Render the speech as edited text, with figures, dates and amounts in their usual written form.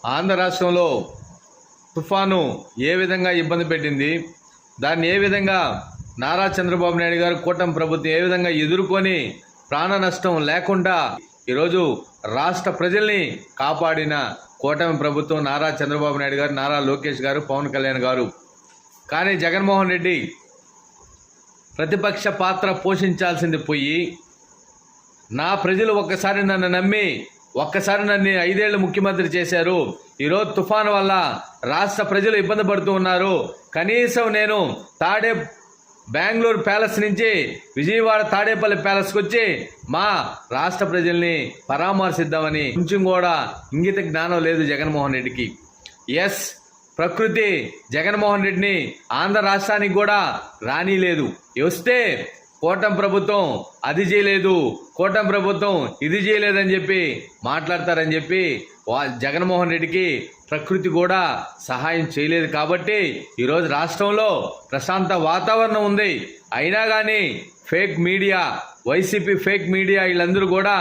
ఆంధ్ర రాష్ట్రంలో తుఫాను ఏ విధంగా ఇబ్బంది పెట్టింది, దాన్ని ఏ విధంగా నారా చంద్రబాబు నాయుడు గారు కూటమి ప్రభుత్వం ఏ విధంగా ఎదుర్కొని ప్రాణ నష్టం లేకుండా ఈరోజు రాష్ట్ర ప్రజల్ని కాపాడిన కూటమి ప్రభుత్వం నారా చంద్రబాబు నాయుడు గారు, నారా లోకేష్ గారు, పవన్ కళ్యాణ్ గారు. కానీ జగన్మోహన్ రెడ్డి ప్రతిపక్ష పాత్ర పోషించాల్సింది పోయి, నా ప్రజలు ఒక్కసారి నన్ను నమ్మి ఒక్కసారి నన్ను 5 ఏళ్లు ముఖ్యమంత్రి చేశారు, ఈరోజు తుఫాను వల్ల రాష్ట్ర ప్రజలు ఇబ్బంది పడుతూ ఉన్నారు, కనీసం నేను బెంగళూరు ప్యాలెస్ నుంచి విజయవాడ తాడేపల్లి ప్యాలెస్కి వచ్చి మా రాష్ట్ర ప్రజల్ని పరామర్శిద్దామని కొంచెం కూడా ఇంగిత జ్ఞానం లేదు జగన్మోహన్ రెడ్డికి. ఎస్, ప్రకృతి జగన్మోహన్ రెడ్డిని ఆంధ్ర రాష్ట్రానికి కూడా రానీలేదు. వస్తే కూటమి ప్రభుత్వం అది చేయలేదు, కూటమి ప్రభుత్వం ఇది చేయలేదని చెప్పి మాట్లాడతారని చెప్పి జగన్మోహన్ రెడ్డికి ప్రకృతి కూడా సహాయం చేయలేదు. కాబట్టి ఈరోజు రాష్ట్రంలో ప్రశాంత వాతావరణం ఉంది. అయినా కానీ fake media, YCP fake media వీళ్ళందరూ కూడా